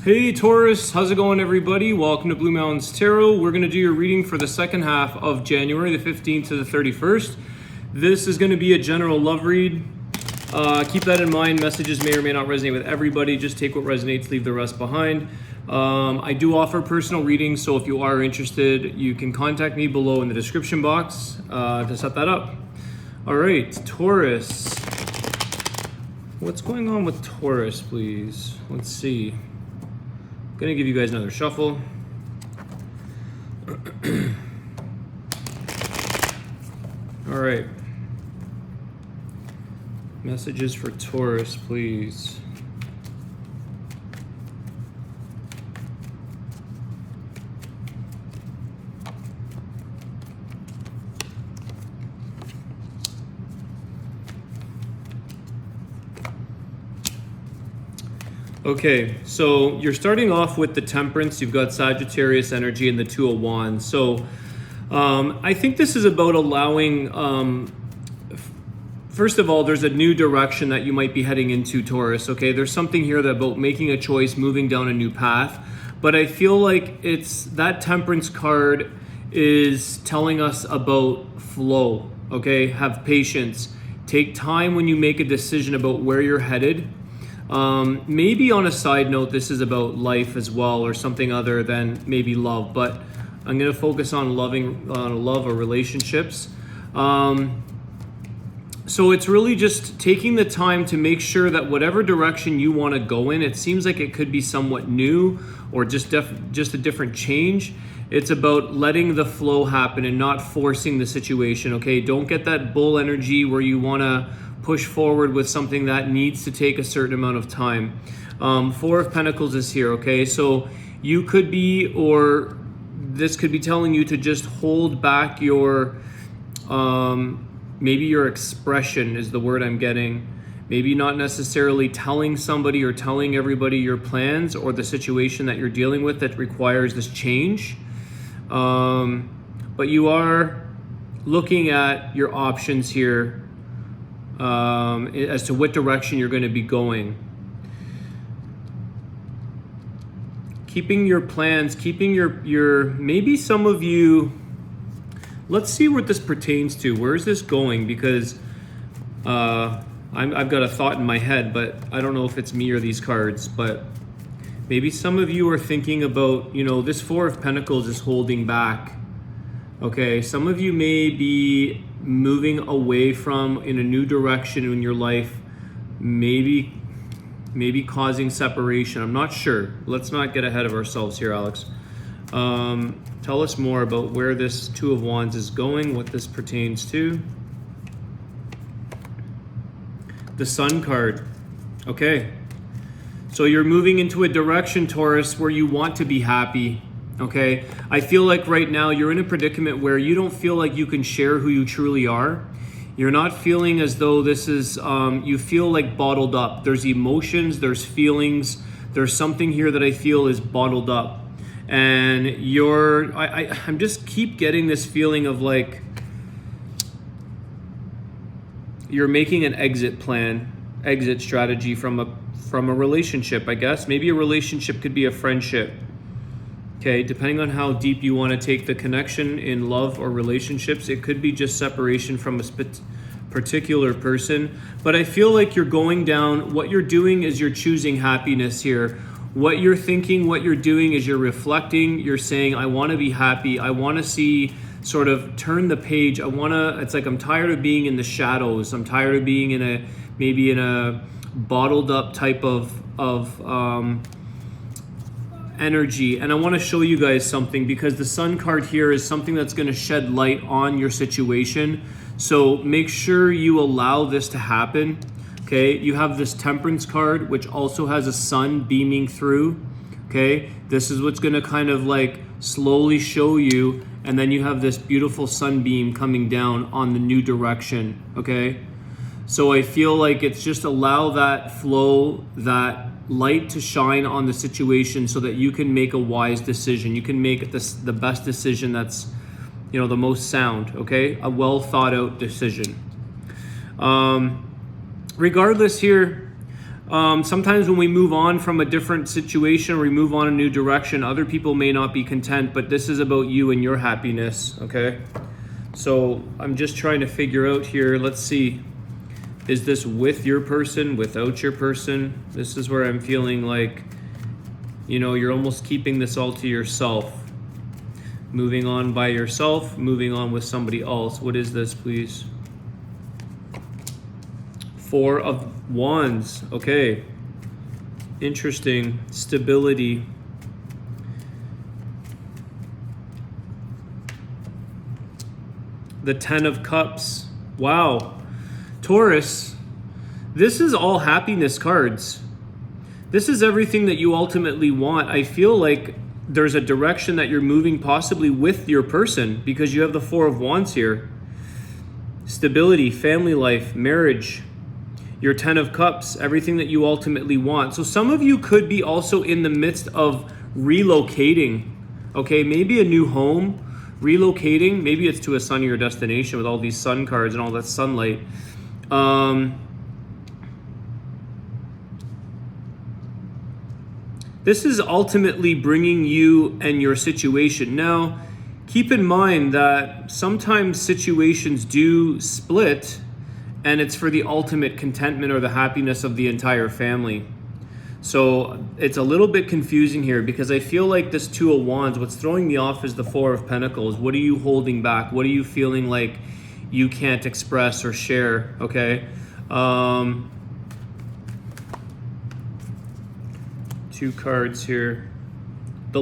Hey Taurus, how's it going everybody? Welcome to Blue Mountains Tarot. We're going to do your reading for the second half of January the 15th to the 31st. This is going to be a general love read. Keep that in mind. Messages may or may not resonate with everybody. Just take what resonates, leave the rest behind. I do offer personal readings, so if you are interested, you can contact me below in the description box to set that up. All right, Taurus. What's going on with Taurus, please? Let's see. Gonna give you guys another shuffle. All right. Messages for Taurus, please. Okay, so you're starting off with the Temperance. You've got Sagittarius energy and the Two of Wands. So I think this is about allowing, first of all, there's a new direction that you might be heading into, Taurus, okay? There's something here that about making a choice, moving down a new path. But I feel like it's that Temperance card is telling us about flow, okay? Have patience. Take time when you make a decision about where you're headed. Maybe on a side note, this is about life as well, or something other than maybe love, but I'm going to focus on love or relationships. So it's really just taking the time to make sure that whatever direction you want to go in, it seems like it could be somewhat new or just a different change. It's about letting the flow happen and not forcing the situation, okay? Don't get that bull energy where you want to push forward with something that needs to take a certain amount of time. Four of Pentacles is here, okay? So you could be, or this could be telling you to just hold back your, maybe your expression is the word I'm getting. Maybe not necessarily telling somebody or telling everybody your plans or the situation that you're dealing with that requires this change. But you are looking at your options here as to what direction you're going to be going. Keeping your plans, keeping your maybe some of you, let's see what this pertains to. Where is this going? Because I've got a thought in my head, but I don't know if it's me or these cards, but maybe some of you are thinking about, this Four of Pentacles is holding back. Okay, some of you may be moving away from in a new direction in your life, maybe causing separation. I'm not sure. Let's not get ahead of ourselves here, Alex. Tell us more about where this Two of Wands is going, what this pertains to. The Sun card. Okay. So you're moving into a direction, Taurus, where you want to be happy. Okay, I feel like right now you're in a predicament where you don't feel like you can share who you truly are. You're not feeling as though this is, you feel like bottled up. There's emotions, there's feelings, there's something here that I feel is bottled up. And I'm just keep getting this feeling of like you're making an exit strategy from a relationship, I guess. Maybe a relationship could be a friendship. Okay, depending on how deep you want to take the connection in love or relationships, it could be just separation from a particular person. But I feel like you're going down, what you're doing is you're choosing happiness here. What you're thinking, what you're doing is you're reflecting, you're saying, I want to be happy. I want to see, sort of turn the page. It's like I'm tired of being in the shadows. I'm tired of being maybe in a bottled up type of energy. And I want to show you guys something, because the Sun card here is something that's going to shed light on your situation. So make sure you allow this to happen. Okay, you have this Temperance card, which also has a sun beaming through. Okay, this is what's going to kind of like slowly show you, and then you have this beautiful sunbeam coming down on the new direction. Okay, so I feel like it's just allow that flow, that light to shine on the situation so that you can make a wise decision. You can make the best decision that's, the most sound, okay? A well thought out decision. Regardless here, Sometimes when we move on from a different situation or we move on a new direction, other people may not be content, but this is about you and your happiness, okay? So I'm just trying to figure out here, let's see, is this with your person, without your person? This is where I'm feeling like, you know, you're almost keeping this all to yourself. Moving on by yourself, moving on with somebody else. What is this, please? Four of Wands, okay. Interesting, stability. The Ten of Cups, wow. Taurus, this is all happiness cards. This is everything that you ultimately want. I feel like there's a direction that you're moving possibly with your person because you have the Four of Wands here. Stability, family life, marriage, your Ten of Cups, everything that you ultimately want. So some of you could be also in the midst of relocating, okay? Maybe a new home, relocating. Maybe it's to a sunnier destination with all these sun cards and all that sunlight. This is ultimately bringing you and your situation. Now, keep in mind that sometimes situations do split and it's for the ultimate contentment or the happiness of the entire family. So it's a little bit confusing here because I feel like this Two of Wands, what's throwing me off is the Four of Pentacles. What are you holding back? What are you feeling like you can't express or share, okay? Two cards here. The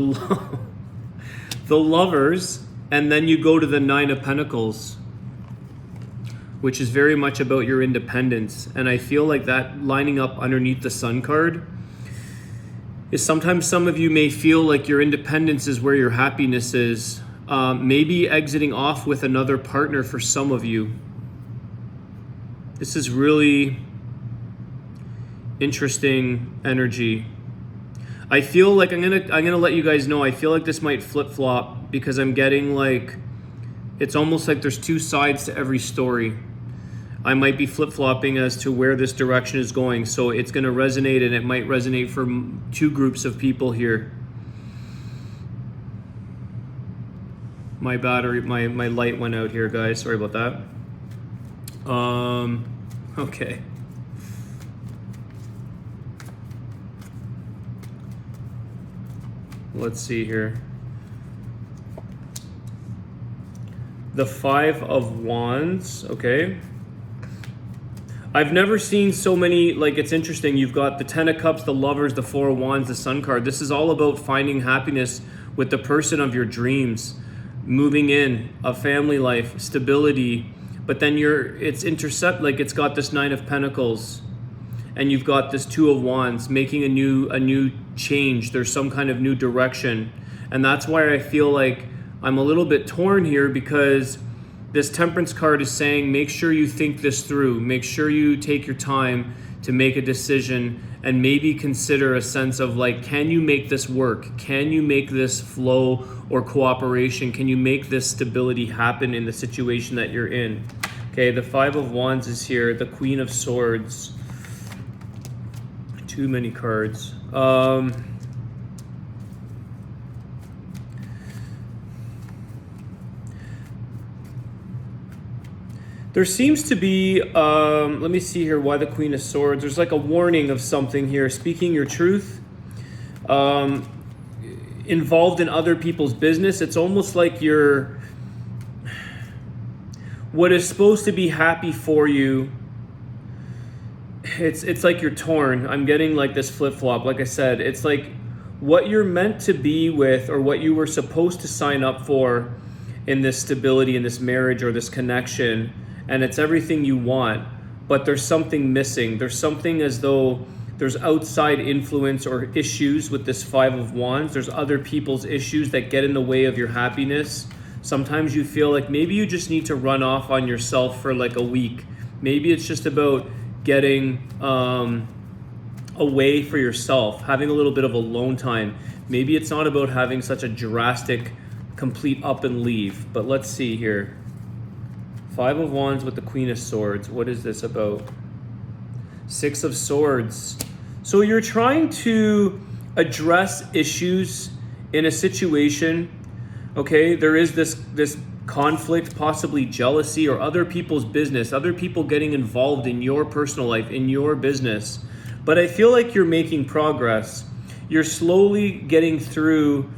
Lovers, and then you go to the Nine of Pentacles, which is very much about your independence. And I feel like that lining up underneath the Sun card is sometimes some of you may feel like your independence is where your happiness is. Maybe exiting off with another partner for some of you. This is really interesting energy. I feel like I'm gonna let you guys know, I feel like this might flip-flop because I'm getting like, it's almost like there's two sides to every story. I might be flip-flopping as to where this direction is going. So it's gonna resonate, and it might resonate for two groups of people here. My battery, my light went out here, guys. Sorry about that. Okay. Let's see here. The Five of Wands, okay. I've never seen so many, like, it's interesting. You've got the Ten of Cups, the Lovers, the Four of Wands, the Sun card. This is all about finding happiness with the person of your dreams, moving in, a family life, stability. But then it's it's got this Nine of Pentacles, and you've got this Two of Wands, making a new change. There's some kind of new direction. And that's why I feel like I'm a little bit torn here, because this Temperance card is saying, make sure you think this through. Make sure you take your time to make a decision, and maybe consider a sense of like, can you make this work? Can you make this flow or cooperation? Can you make this stability happen in the situation that you're in? Okay, the Five of Wands is here, the Queen of Swords. Too many cards. There seems to be, let me see here, why the Queen of Swords. There's like a warning of something here. Speaking your truth. Involved in other people's business. It's almost like you're, what is supposed to be happy for you, it's like you're torn. I'm getting like this flip-flop. Like I said, it's like what you're meant to be with, or what you were supposed to sign up for in this stability, in this marriage or this connection, and it's everything you want, but there's something missing. There's something as though there's outside influence or issues with this Five of Wands. There's other people's issues that get in the way of your happiness. Sometimes you feel like maybe you just need to run off on yourself for like a week. Maybe it's just about getting away for yourself, having a little bit of alone time. Maybe it's not about having such a drastic, complete up and leave. But let's see here. Five of Wands with the Queen of Swords. What is this about? Six of Swords. So you're trying to address issues in a situation, okay? There is this conflict, possibly jealousy or other people's business, other people getting involved in your personal life, in your business. But I feel like you're making progress. You're slowly getting through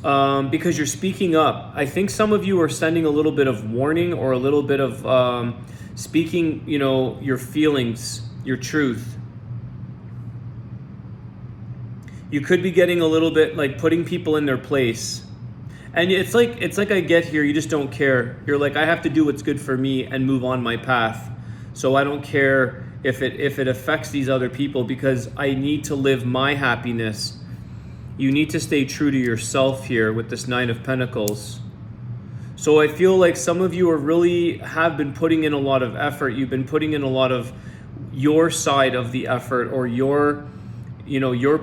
because you're speaking up. I think some of you are sending a little bit of warning or a little bit of speaking, your feelings, your truth. You could be getting a little bit like putting people in their place. And it's like I get here, you just don't care. You're like, I have to do what's good for me and move on my path. So I don't care if it affects these other people because I need to live my happiness. You need to stay true to yourself here with this Nine of Pentacles. So I feel like some of you have been putting in a lot of effort. You've been putting in a lot of your side of the effort or your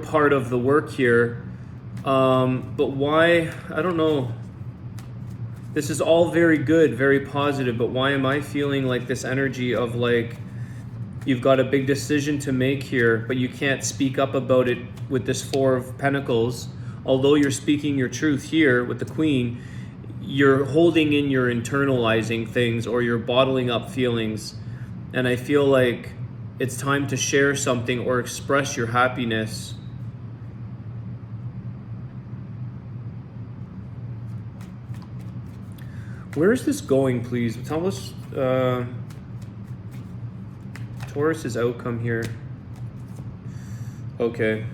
part of the work here. But why? I don't know. This is all very good, very positive, but why am I feeling like this energy of like, you've got a big decision to make here, but you can't speak up about it with this Four of Pentacles. Although you're speaking your truth here with the Queen, you're holding in, you're internalizing things, or you're bottling up feelings. And I feel like it's time to share something or express your happiness. Where is this going, please? Tell us Taurus's outcome here. Okay.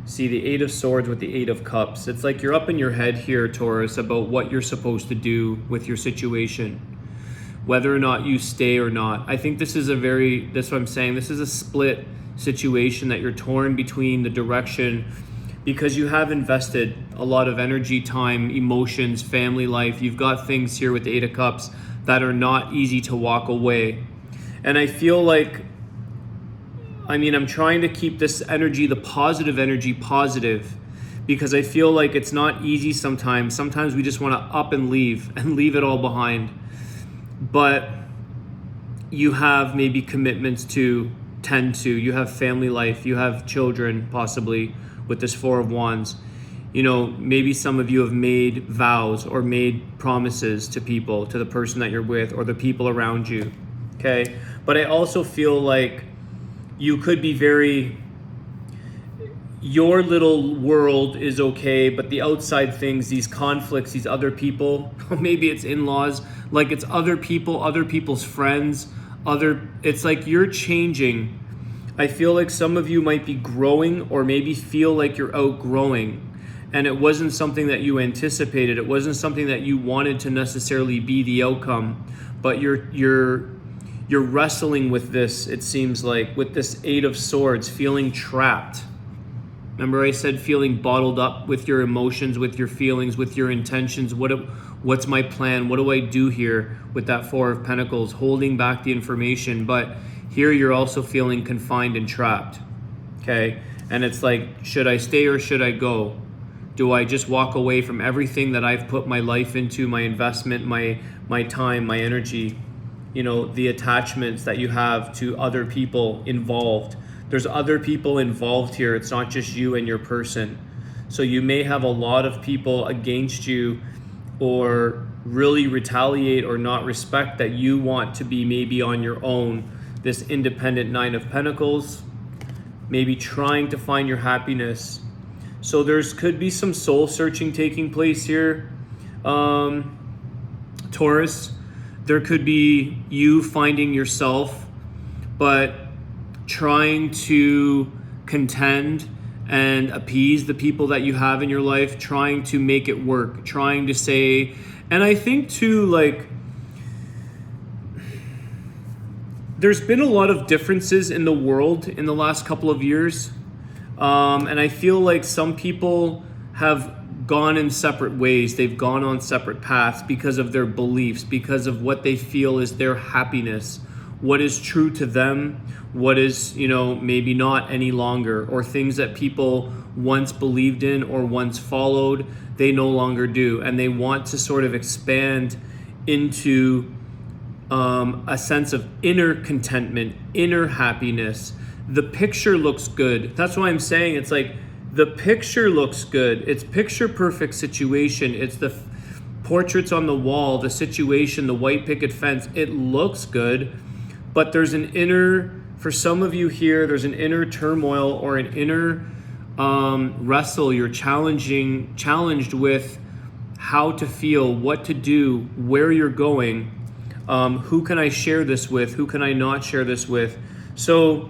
See the Eight of Swords with the Eight of Cups. It's like you're up in your head here, Taurus, about what you're supposed to do with your situation. Whether or not you stay or not. I think this is that's what I'm saying. This is a split situation that you're torn between the direction because you have invested a lot of energy, time, emotions, family life. You've got things here with the Eight of Cups that are not easy to walk away. And I feel like, I'm trying to keep this energy, the positive energy, positive, because I feel like it's not easy sometimes. Sometimes we just want to up and leave it all behind. But you have maybe commitments to tend to. You have family life. You have children, possibly, with this Four of Wands. Maybe some of you have made vows or made promises to people, to the person that you're with or the people around you. Okay? But I also feel like you could be your little world is okay, but the outside things, these conflicts, these other people, maybe it's in-laws, like it's other people, other people's friends, it's like you're changing. I feel like some of you might be growing or maybe feel like you're outgrowing. And it wasn't something that you anticipated. It wasn't something that you wanted to necessarily be the outcome, but you're wrestling with this, it seems like, with this Eight of Swords, feeling trapped. Remember I said feeling bottled up with your emotions, with your feelings, with your intentions. What's my plan? What do I do here with that Four of Pentacles, holding back the information? But here you're also feeling confined and trapped, okay? And it's like, should I stay or should I go? Do I just walk away from everything that I've put my life into, my investment, my time, my energy? The attachments that you have to other people involved. There's other people involved here. It's not just you and your person. So you may have a lot of people against you or really retaliate or not respect that you want to be maybe on your own. This independent Nine of Pentacles, maybe trying to find your happiness. So could be some soul searching taking place here, Taurus. There could be you finding yourself, but trying to contend and appease the people that you have in your life, trying to make it work, trying to say, and I think too, like, there's been a lot of differences in the world in the last couple of years. And I feel like some people have gone in separate ways. They've gone on separate paths because of their beliefs, because of what they feel is their happiness, what is true to them, what is, maybe not any longer, or things that people once believed in or once followed, they no longer do. And they want to sort of expand into a sense of inner contentment, inner happiness, the picture looks good. That's why I'm saying it's like the picture looks good. It's picture perfect situation. It's the portraits on the wall, the situation, the white picket fence. It looks good, but there's an inner, for some of you here, there's an inner turmoil or an inner wrestle. You're challenged with how to feel, what to do, where you're going. Who can I share this with? Who can I not share this with? So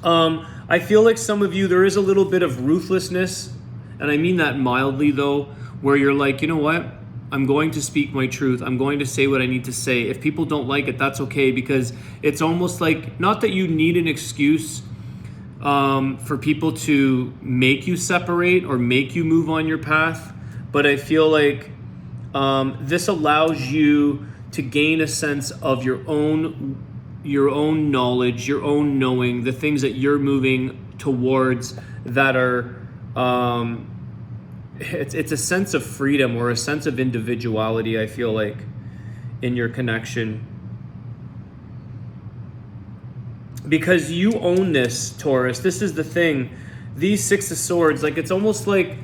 I feel like some of you, there is a little bit of ruthlessness, and I mean that mildly though, where you're like, you know what? I'm going to speak my truth. I'm going to say what I need to say. If people don't like it, that's okay, because it's almost like, not that you need an excuse for people to make you separate or make you move on your path, but I feel like this allows you to gain a sense of your own knowledge, your own knowing, the things that you're moving towards that are, it's a sense of freedom or a sense of individuality, I feel like, in your connection. Because you own this, Taurus. This is the thing. These Six of Swords, like, it's almost like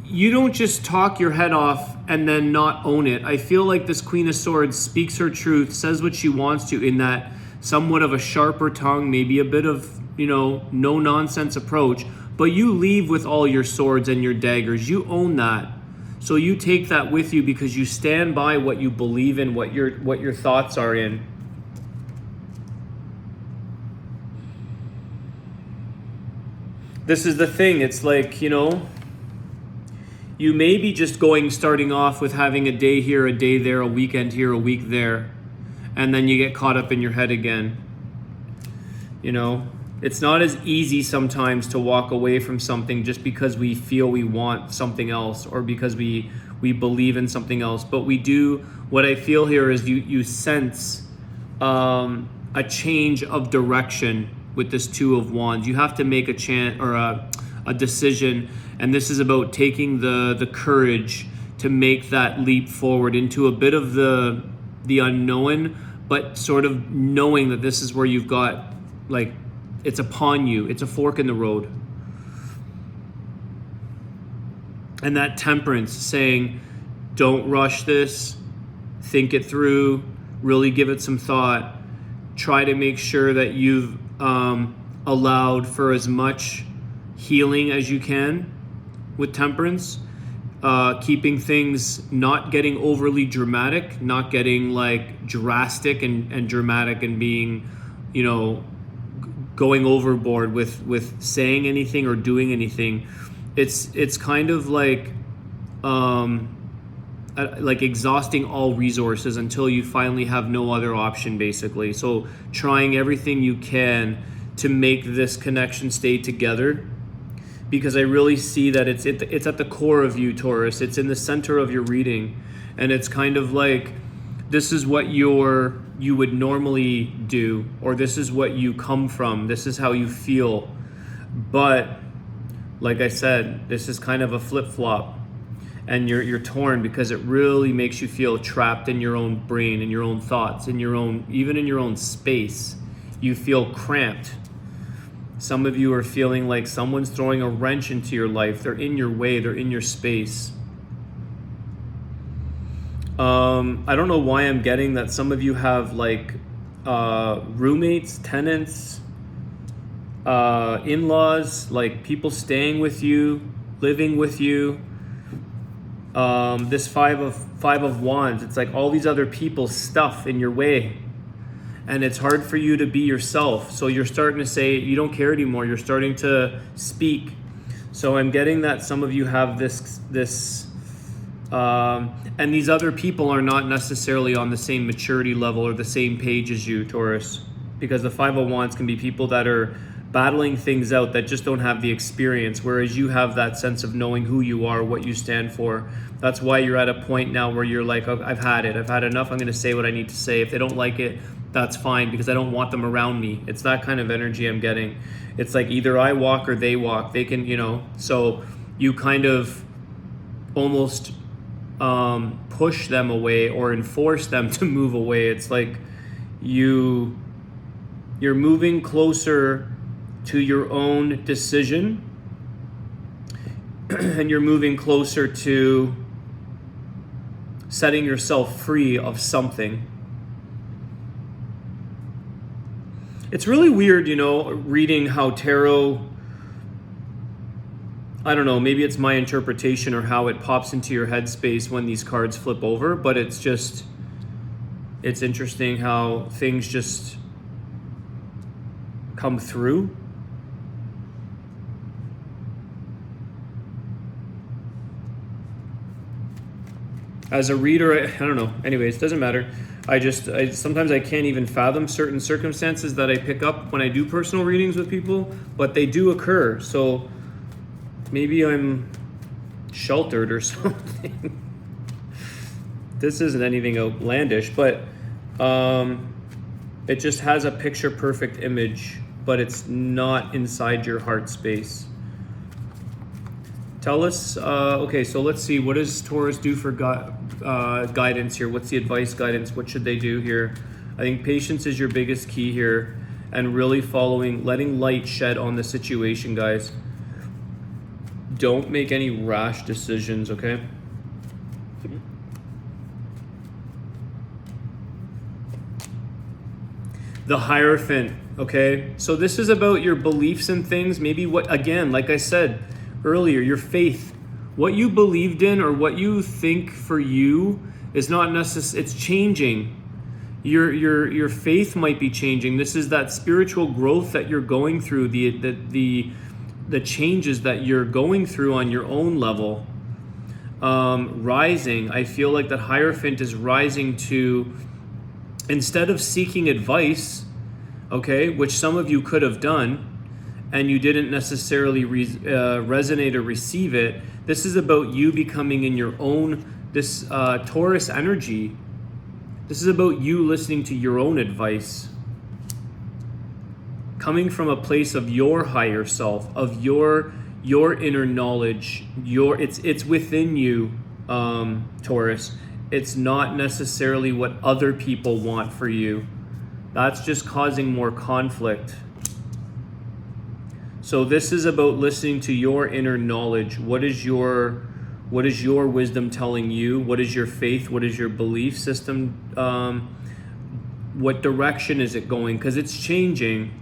you don't just talk your head off and then not own it. I feel like this Queen of Swords speaks her truth, says what she wants to in that somewhat of a sharper tongue, maybe a bit of, no nonsense approach, but you leave with all your swords and your daggers. You own that. So you take that with you because you stand by what you believe in, what your thoughts are in. This is the thing. It's like, you may be just starting off with having a day here, a day there, a weekend here, a week there, and then you get caught up in your head again. It's not as easy sometimes to walk away from something just because we feel we want something else or because we believe in something else. But we do, what I feel here is you sense a change of direction with this Two of Wands. You have to make a decision, and this is about taking the courage to make that leap forward into a bit of the unknown, but sort of knowing that this is where you've got, like, it's upon you. It's a fork in the road. And that Temperance saying, don't rush this, think it through, really give it some thought, try to make sure that you've allowed for as much healing as you can with Temperance, keeping things, not getting overly dramatic, not getting like drastic and dramatic and being, going overboard with saying anything or doing anything. It's kind of like exhausting all resources until you finally have no other option, basically. So trying everything you can to make this connection stay together, because I really see that it's at the core of you, Taurus. It's in the center of your reading, and it's kind of like this is what you would normally do, or this is what you come from, this is how you feel. But like I said, this is kind of a flip-flop, and you're torn because it really makes you feel trapped in your own brain, in your own thoughts, even in your own space. You feel cramped. Some of you are feeling like someone's throwing a wrench into your life. They're in your way, they're in your space. I don't know why I'm getting that some of you have like roommates, tenants, in-laws, like people staying with you, living with you. This five of Wands, it's like all these other people's stuff in your way, and it's hard for you to be yourself. So you're starting to say you don't care anymore. You're starting to speak. So I'm getting that some of you have this and these other people are not necessarily on the same maturity level or the same page as you, Taurus, because the Five of Wands can be people that are battling things out that just don't have the experience, whereas you have that sense of knowing who you are, what you stand for. That's why you're at a point now where you're like, oh, I've had it. I've had enough. I'm going to say what I need to say. If they don't like it, that's fine, because I don't want them around me. It's that kind of energy I'm getting. It's like either I walk or they walk. They can, so you kind of almost push them away or enforce them to move away. It's like you You're moving closer to your own decision, and you're moving closer to setting yourself free of something. It's really weird, you know, reading how tarot, I don't know, maybe it's my interpretation or how it pops into your headspace when these cards flip over, but it's interesting how things just come through. As a reader, I don't know. Anyways, it doesn't matter. Sometimes I can't even fathom certain circumstances that I pick up when I do personal readings with people, but they do occur. So maybe I'm sheltered or something. This isn't anything outlandish, but it just has a picture perfect image, but it's not inside your heart space. Tell us, okay, so let's see, what does Taurus do for guidance here? What's the advice guidance? What should they do here? I think patience is your biggest key here, and really letting light shed on the situation, guys. Don't make any rash decisions, okay? The Hierophant, okay? So this is about your beliefs and things. Maybe again, like I said earlier, your faith. What you believed in or what you think for you is not necessary. It's changing. Your faith might be changing. This is that spiritual growth that you're going through, the changes that you're going through on your own level. Rising. I feel like that Hierophant is rising to, instead of seeking advice, okay, which some of you could have done, and you didn't necessarily resonate or receive it. This is about you becoming in your own, this Taurus energy. This is about you listening to your own advice. Coming from a place of your higher self, of your inner knowledge. It's within you, Taurus. It's not necessarily what other people want for you. That's just causing more conflict. So this is about listening to your inner knowledge. What is your wisdom telling you? What is your faith? What is your belief system? What direction is it going? Because it's changing.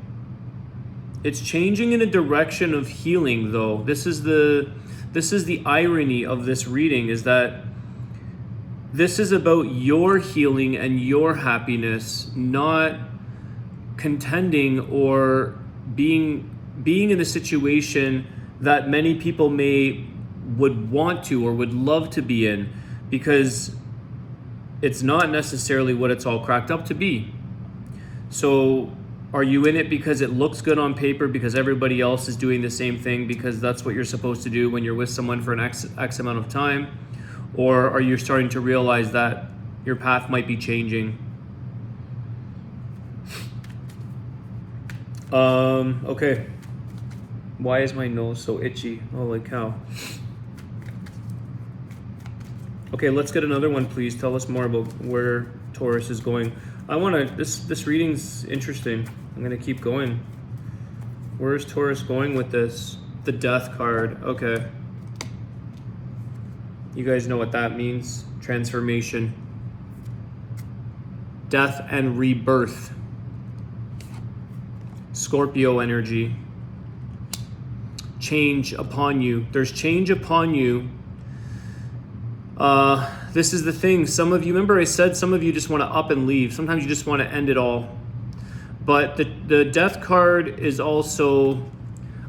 It's changing in a direction of healing, though. This is the irony of this reading, is that this is about your healing and your happiness, not contending or being in a situation that many people would want to or would love to be in, because it's not necessarily what it's all cracked up to be. So are you in it because it looks good on paper, because everybody else is doing the same thing, because that's what you're supposed to do when you're with someone for an X amount of time? Or are you starting to realize that your path might be changing? Okay. Why is my nose so itchy? Holy cow. Okay, let's get another one, please. Tell us more about where Taurus is going. This reading's interesting. I'm gonna keep going. Where is Taurus going with this? The Death card, okay. You guys know what that means. Transformation. Death and rebirth. Scorpio energy. Change upon you. There's change upon you. This is the thing. Some of you, remember I said some of you just want to up and leave. Sometimes you just want to end it all. But the Death card is also,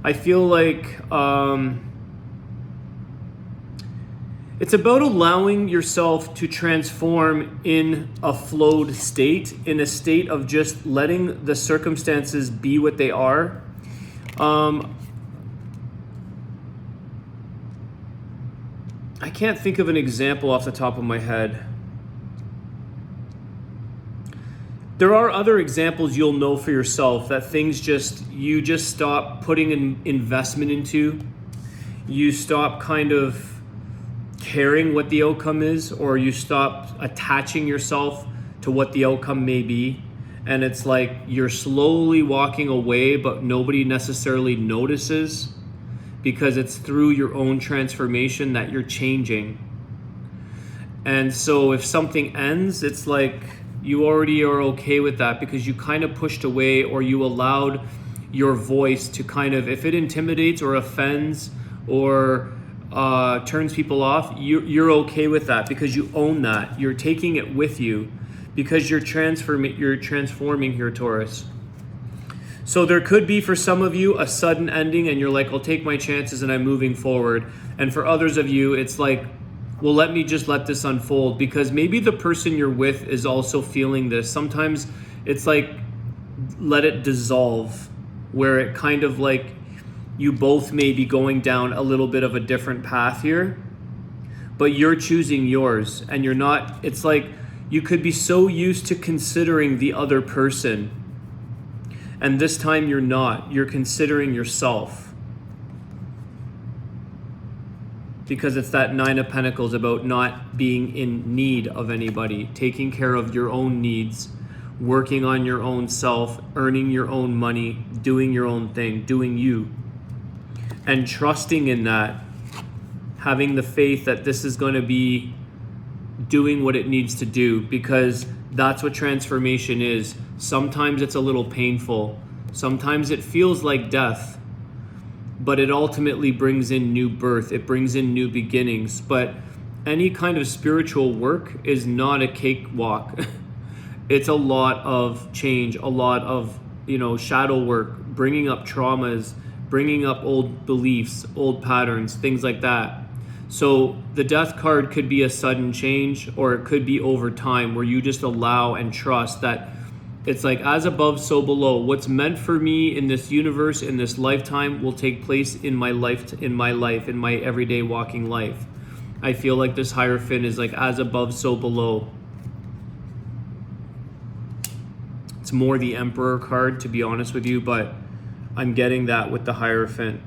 I feel like, it's about allowing yourself to transform in a flowed state, in a state of just letting the circumstances be what they are. I can't think of an example off the top of my head. There are other examples you'll know for yourself, that things you just stop putting an investment into. You stop kind of caring what the outcome is, or you stop attaching yourself to what the outcome may be. and it's like you're slowly walking away, but nobody necessarily notices, because it's through your own transformation that you're changing. And so if something ends, it's like you already are okay with that, because you kind of pushed away, or you allowed your voice to kind of, if it intimidates or offends or turns people off, you're okay with that, because you own that. You're taking it with you, because you're transforming here, Taurus. So there could be, for some of you, a sudden ending, and you're like, I'll take my chances and I'm moving forward. And for others of you, it's like, well, let me just let this unfold, because maybe the person you're with is also feeling this. Sometimes it's like, let it dissolve, where it kind of like you both may be going down a little bit of a different path here, but you're choosing yours, and you're not, it's like you could be so used to considering the other person, and this time you're not. You're considering yourself, because it's that Nine of Pentacles about not being in need of anybody, taking care of your own needs, working on your own self, earning your own money, doing your own thing, doing you, and trusting in that, having the faith that this is going to be doing what it needs to do, because that's what transformation is. Sometimes it's a little painful. Sometimes it feels like death, but it ultimately brings in new birth. It brings in new beginnings. But any kind of spiritual work is not a cakewalk. It's a lot of change, a lot of, shadow work, bringing up traumas, bringing up old beliefs, old patterns, things like that. So the death card could be a sudden change, or it could be over time, where you just allow and trust that it's like, as above, so below. What's meant for me in this universe, in this lifetime, will take place in my life, in my everyday walking life. I feel like this Hierophant is like, as above, so below. It's more the Emperor card, to be honest with you, but I'm getting that with the Hierophant,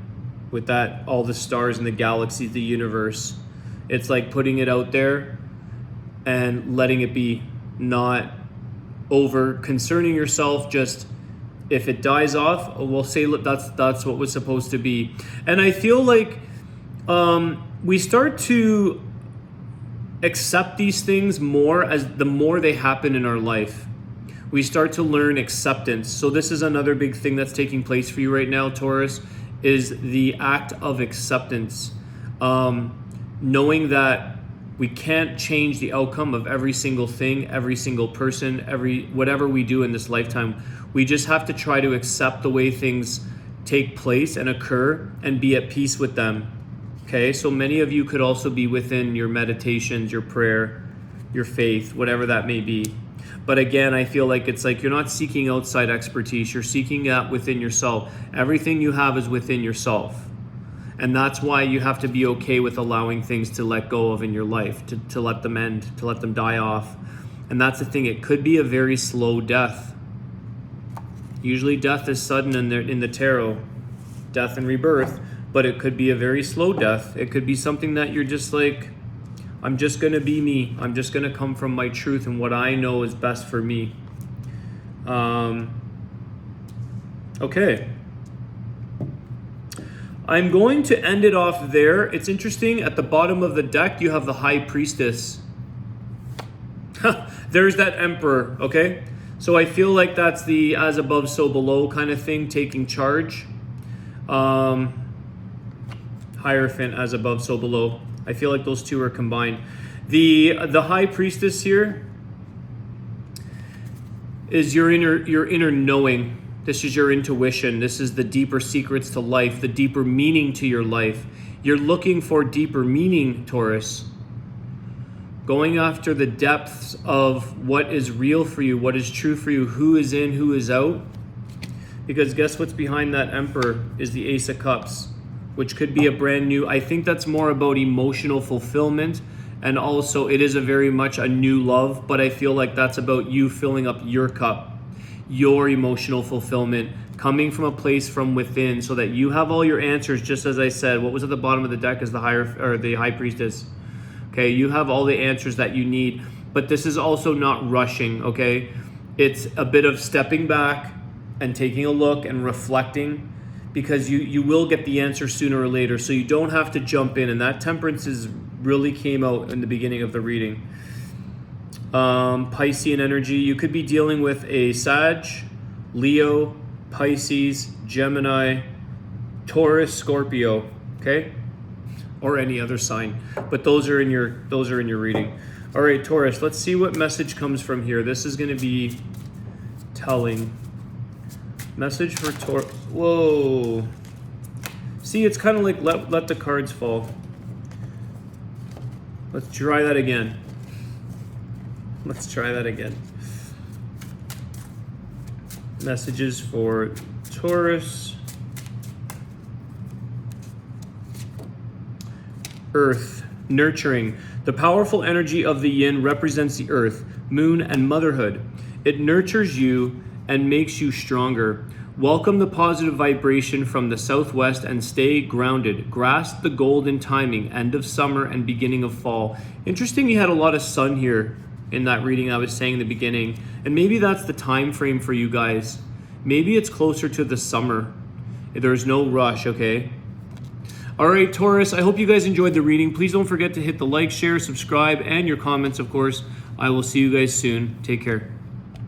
with that, all the stars in the galaxies, the universe. It's like putting it out there and letting it be, not over concerning yourself. Just, if it dies off, we'll say that's what was supposed to be. And I feel like we start to accept these things more as the more they happen in our life. We start to learn acceptance. So this is another big thing that's taking place for you right now, Taurus, is the act of acceptance. Knowing that we can't change the outcome of every single thing, every single person, whatever we do in this lifetime. We just have to try to accept the way things take place and occur, and be at peace with them. Okay, so many of you could also be within your meditations, your prayer, your faith, whatever that may be. But again, I feel like it's like you're not seeking outside expertise. You're seeking that within yourself. Everything you have is within yourself. And that's why you have to be okay with allowing things to let go of in your life, to let them end, to let them die off. And that's the thing. It could be a very slow death. Usually death is sudden in the tarot, death and rebirth. But it could be a very slow death. It could be something that you're just like, I'm just going to be me. I'm just going to come from my truth and what I know is best for me. Okay. I'm going to end it off there. It's interesting. At the bottom of the deck, you have the High Priestess. There's that Emperor, okay? So I feel like that's the as above, so below kind of thing, taking charge. Hierophant, as above, so below. I feel like those two are combined. The High Priestess here is your inner knowing. This is your intuition. This is the deeper secrets to life, the deeper meaning to your life. You're looking for deeper meaning, Taurus. Going after the depths of what is real for you, what is true for you, who is in, who is out. Because guess what's behind that Emperor is the Ace of Cups, which could be a brand new, I think that's more about emotional fulfillment. And also it is a very much a new love, but I feel like that's about you filling up your cup, your emotional fulfillment, coming from a place from within, so that you have all your answers. Just as I said, what was at the bottom of the deck is the High Priestess. Okay, you have all the answers that you need, but this is also not rushing, okay? It's a bit of stepping back and taking a look and reflecting, because you will get the answer sooner or later, so you don't have to jump in. And that Temperance really came out in the beginning of the reading. Piscean energy, you could be dealing with a Sag, Leo, Pisces, Gemini, Taurus, Scorpio, okay? Or any other sign. But those are in your reading. All right, Taurus, let's see what message comes from here. This is going to be telling. Message for Taurus. Whoa. See, it's kind of like let the cards fall. Let's try that again. Messages for Taurus. Earth, nurturing. The powerful energy of the yin represents the earth, moon, and motherhood. It nurtures you and makes you stronger. Welcome the positive vibration from the southwest and stay grounded. Grasp the golden timing, end of summer and beginning of fall. Interesting, you had a lot of sun here in that reading I was saying in the beginning. And maybe that's the time frame for you guys. Maybe it's closer to the summer. There's no rush, okay? All right, Taurus, I hope you guys enjoyed the reading. Please don't forget to hit the like, share, subscribe, and your comments, of course. I will see you guys soon. Take care.